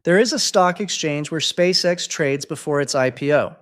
There is a stock exchange where SpaceX trades before its IPO,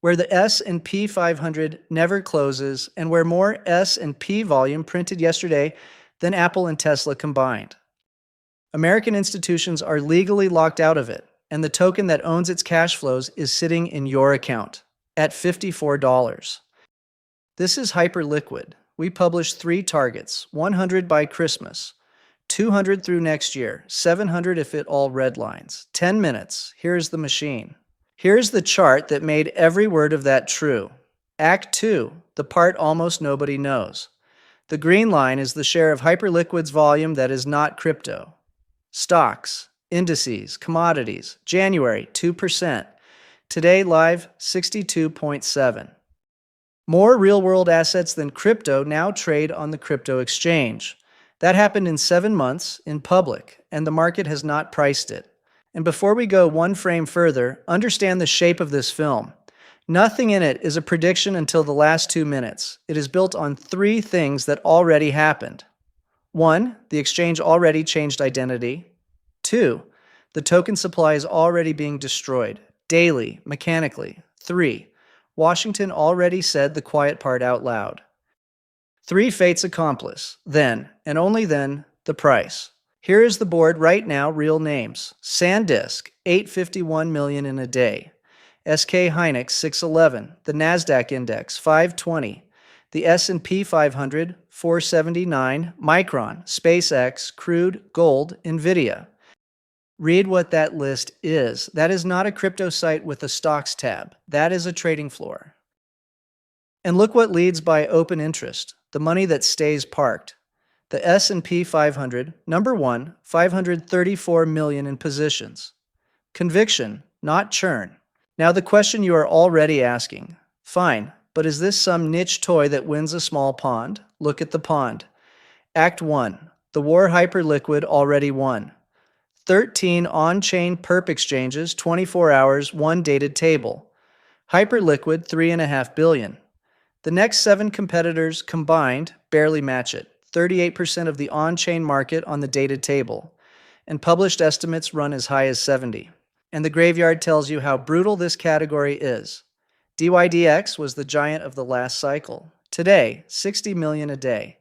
where the S&P 500 never closes, and where more S&P volume printed yesterday than Apple and Tesla combined. American institutions are legally locked out of it, and the token that owns its cash flows is sitting in your account at $54. This is Hyperliquid. We publish 3 targets, 100 by Christmas, 200 through next year, 700 if it all redlines. 10 minutes. Here's the machine. Here's the chart that made every word of that true. Act 2, the part almost nobody knows. The green line is the share of Hyperliquid's volume that is not crypto. Stocks, indices, commodities, January, 2%. Today, live, 62.7. More real-world assets than crypto now trade on the crypto exchange. That happened in 7 months, in public, and the market has not priced it. And before we go one frame further, understand the shape of this film. Nothing in it is a prediction until the last 2 minutes. It is built on 3 things that already happened. 1, the exchange already changed identity. 2, the token supply is already being destroyed, daily, mechanically. 3, Washington already said the quiet part out loud. 3 fates accomplice, then, and only then, the price. Here is the board right now, real names. SanDisk, 851 million in a day. SK Hynix, 611. The NASDAQ index, 520. The S&P 500, 479. Micron, SpaceX, crude, gold, NVIDIA. Read what that list is. That is not a crypto site with a stocks tab. That is a trading floor. And look what leads by open interest, the money that stays parked. The S&P 500, number 1, 534 million in positions. Conviction, not churn. Now the question you are already asking, fine, but is this some niche toy that wins a small pond? Look at the pond. Act 1, the war Hyperliquid already won. 13 on-chain perp exchanges, 24 hours, 1 dated table. Hyperliquid, 3.5 billion. The next 7 competitors combined barely match it. 38% of the on-chain market on the dated table, and published estimates run as high as 70. And the graveyard tells you how brutal this category is. DYDX was the giant of the last cycle. Today, 60 million a day.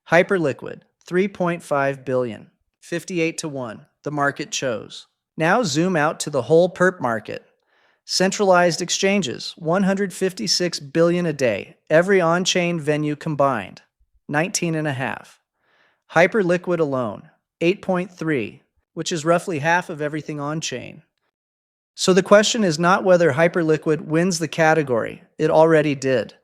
Hyperliquid, 3.5 billion. 58 to 1. The market chose. Now zoom out to the whole perp market. Centralized exchanges, 156 billion a day. Every on-chain venue combined. 19.5. Hyperliquid alone, 8.3, which is roughly half of everything on-chain. So the question is not whether Hyperliquid wins the category. It already did.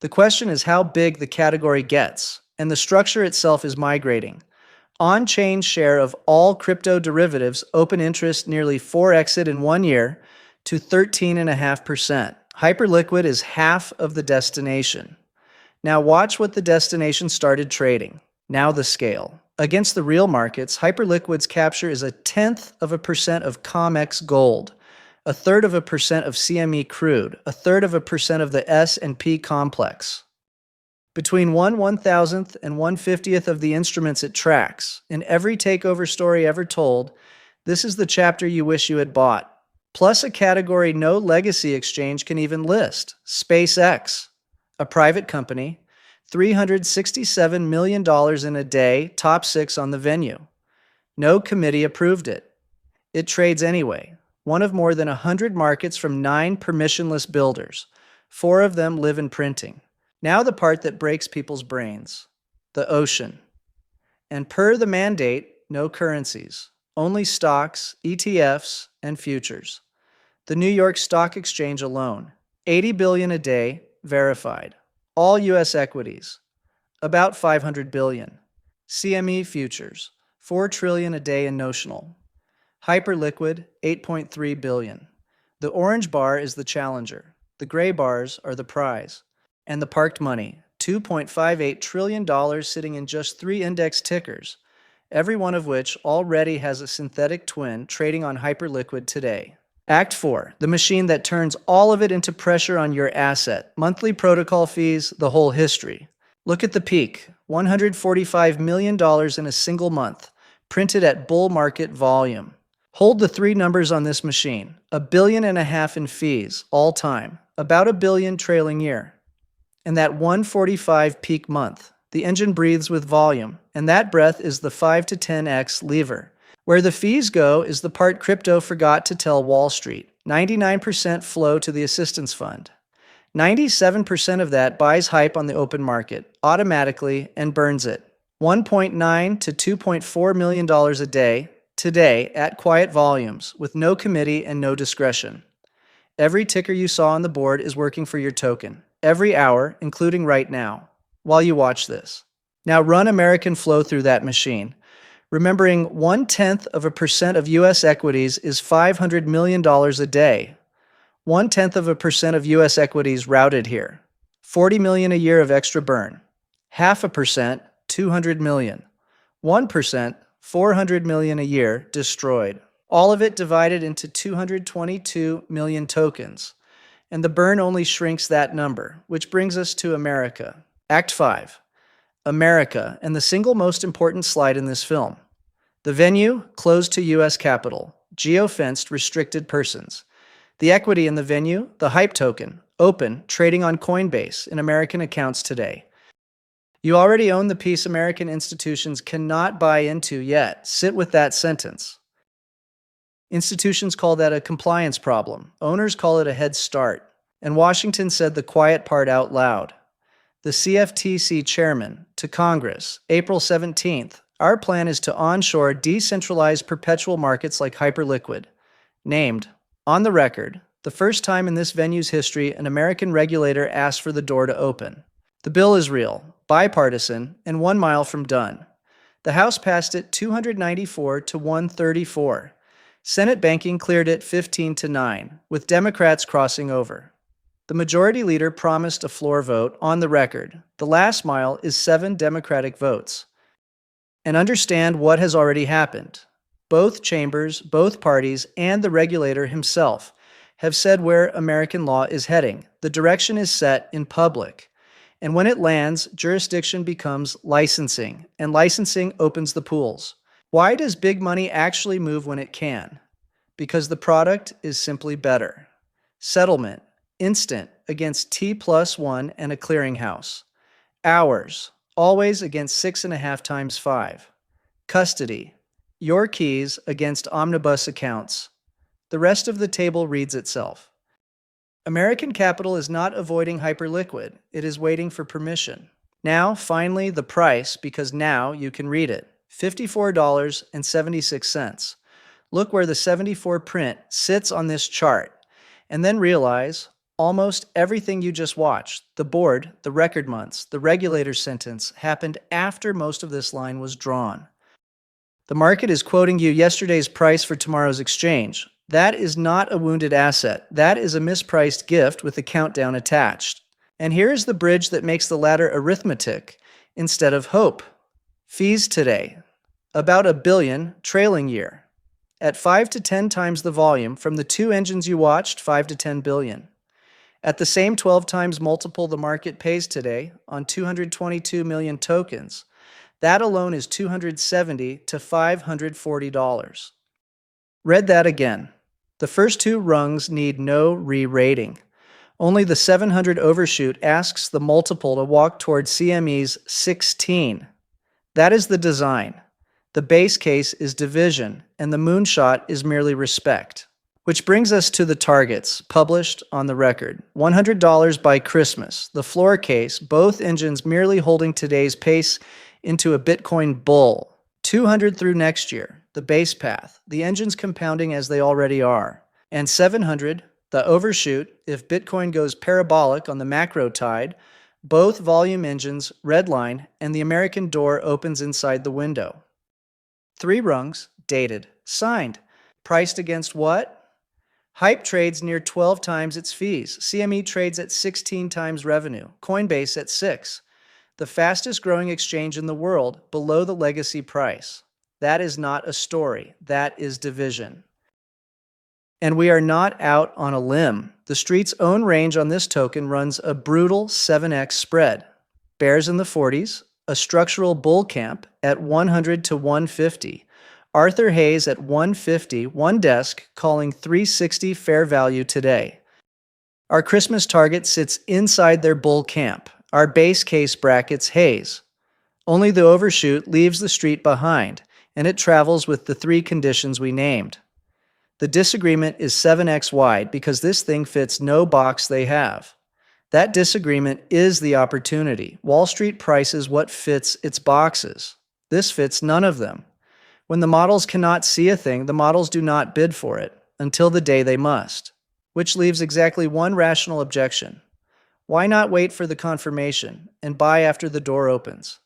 The question is how big the category gets, and the structure itself is migrating. On-chain share of all crypto derivatives open interest nearly 4x in 1 year to 13.5%. Hyperliquid is half of the destination. Now watch what the destination started trading. Now the scale. Against the real markets, Hyperliquid's capture is 0.1% of COMEX gold, 0.33% of CME crude, 0.33% of the S&P complex. Between 1/1000th and 1/50th of the instruments it tracks. In every takeover story ever told, this is the chapter you wish you had bought. Plus a category no legacy exchange can even list. SpaceX. A private company, $367 million in a day, top 6 on the venue. No committee approved it. It trades anyway. One of more than 100 markets from 9 permissionless builders. 4 of them live in printing. Now the part that breaks people's brains. The ocean. And per the mandate, no currencies. Only stocks, ETFs, and futures. The New York Stock Exchange alone, 80 billion a day, verified. All U.S. equities, about 500 billion. CME futures, 4 trillion a day in notional. Hyperliquid, 8.3 billion. The orange bar is the challenger. The gray bars are the prize. And the parked money, $2.58 trillion sitting in just 3 index tickers, every one of which already has a synthetic twin trading on Hyperliquid today. Act 4, the machine that turns all of it into pressure on your asset. Monthly protocol fees, the whole history. Look at the peak, $145 million in a single month, printed at bull market volume. Hold the three numbers on this machine. $1.5 billion in fees, all time. About $1 billion trailing year. And that 145 peak month. The engine breathes with volume, and that breath is the 5 to 10x lever. Where the fees go is the part crypto forgot to tell Wall Street. 99% flow to the assistance fund. 97% of that buys hype on the open market automatically and burns it. $1.9 to $2.4 million a day today at quiet volumes with no committee and no discretion. Every ticker you saw on the board is working for your token. Every hour, including right now, while you watch this. Now run American flow through that machine. Remembering 0.1% of U.S. equities is $500 million a day. 0.1% of U.S. equities routed here. 40 million a year of extra burn. 0.5%, 200 million. 1%, 400 million a year destroyed. All of it divided into 222 million tokens. And the burn only shrinks that number, which brings us to America. Act 5. America, and the single most important slide in this film. The venue, closed to U.S. Capitol. Geo-fenced, restricted persons. The equity in the venue, the hype token, open, trading on Coinbase in American accounts today. You already own the piece American institutions cannot buy into yet. Sit with that sentence. Institutions call that a compliance problem. Owners call it a head start. And Washington said the quiet part out loud. The CFTC chairman to Congress, April 17th, our plan is to onshore decentralized perpetual markets like Hyperliquid. Named, on the record, the first time in this venue's history an American regulator asked for the door to open. The bill is real, bipartisan, and 1 mile from done. The House passed it 294 to 134. Senate banking cleared it 15 to 9, with Democrats crossing over. The majority leader promised a floor vote on the record. The last mile is 7 Democratic votes. And understand what has already happened. Both chambers, both parties, and the regulator himself have said where American law is heading. The direction is set in public. And when it lands, jurisdiction becomes licensing, and licensing opens the pools. Why does big money actually move when it can? Because the product is simply better. Settlement, instant, against T+1 and a clearinghouse. Hours, always against 6.5 times 5. Custody, your keys against omnibus accounts. The rest of the table reads itself. American capital is not avoiding Hyperliquid. It is waiting for permission. Now, finally, the price, because now you can read it. $54.76. Look where the 74 print sits on this chart, and then realize almost everything you just watched, the board, the record months, the regulator's sentence, happened after most of this line was drawn. The market is quoting you yesterday's price for tomorrow's exchange. That is not a wounded asset. That is a mispriced gift with a countdown attached. And here is the bridge that makes the latter arithmetic instead of hope. Fees today, about $1 billion trailing year. At 5 to 10 times the volume from the 2 engines you watched, 5 to 10 billion. At the same 12 times multiple the market pays today on 222 million tokens, that alone is $270 to $540. Read that again. The first 2 rungs need no re-rating. Only the 700 overshoot asks the multiple to walk toward CME's 16. That is the design. The base case is division, and the moonshot is merely respect. Which brings us to the targets, published on the record. $100 by Christmas, the floor case, both engines merely holding today's pace into a Bitcoin bull. 200 through next year, the base path, the engines compounding as they already are. And 700, the overshoot, if Bitcoin goes parabolic on the macro tide, both volume engines, redline, and the American door opens inside the window. 3 rungs, dated, signed, priced against what? Hype trades near 12 times its fees. CME trades at 16 times revenue. Coinbase at 6. The fastest growing exchange in the world below the legacy price. That is not a story. That is division. And we are not out on a limb. The street's own range on this token runs a brutal 7x spread. Bears in the 40s, a structural bull camp at 100 to 150. Arthur Hayes at 150, one desk, calling 360 fair value today. Our Christmas target sits inside their bull camp. Our base case brackets Hayes. Only the overshoot leaves the street behind, and it travels with the three conditions we named. The disagreement is 7x wide because this thing fits no box they have. That disagreement is the opportunity. Wall Street prices what fits its boxes. This fits none of them. When the models cannot see a thing, the models do not bid for it until the day they must, which leaves exactly one rational objection. Why not wait for the confirmation and buy after the door opens?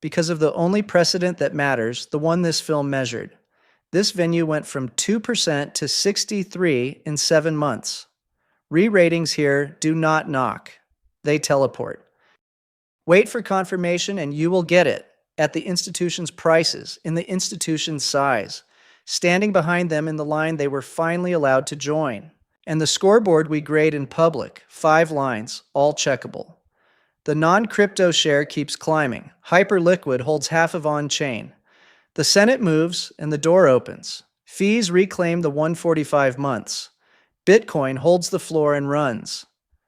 Because of the only precedent that matters, the one this film measured. This venue went from 2% to 63% in 7 months. Re-ratings here do not knock. They teleport. Wait for confirmation and you will get it at the institution's prices, in the institution's size, standing behind them in the line they were finally allowed to join. And the scoreboard we grade in public, 5 lines, all checkable. The non-crypto share keeps climbing. Hyperliquid holds half of on-chain. The Senate moves and the door opens. Fees reclaim the 145 months. Bitcoin holds the floor and runs.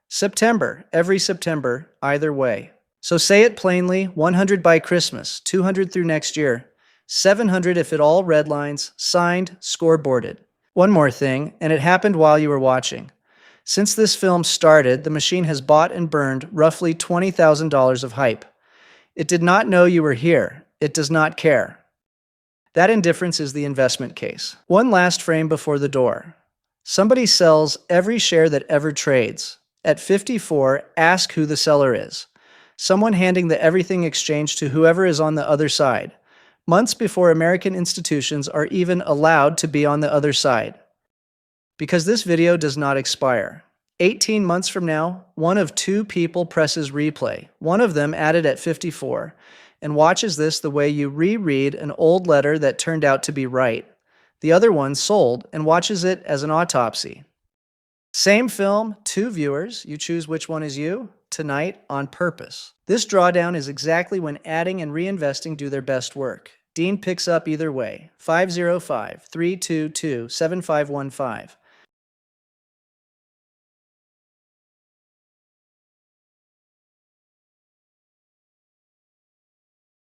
September, every September, either way. So say it plainly, 100 by Christmas, 200 through next year, 700 if it all redlines, signed, scoreboarded. One more thing, and it happened while you were watching. Since this film started, the machine has bought and burned roughly $20,000 of hype. It did not know you were here. It does not care. That indifference is the investment case. One last frame before the door. Somebody sells every share that ever trades. At 54, ask who the seller is. Someone handing the everything exchange to whoever is on the other side, months before American institutions are even allowed to be on the other side. Because this video does not expire. 18 months from now, one of 2 people presses replay, one of them added at 54, and watches this the way you reread an old letter that turned out to be right. The other one sold and watches it as an autopsy. Same film, 2 viewers, you choose which one is you, tonight on purpose. This drawdown is exactly when adding and reinvesting do their best work. Dean picks up either way, 505-322-7515.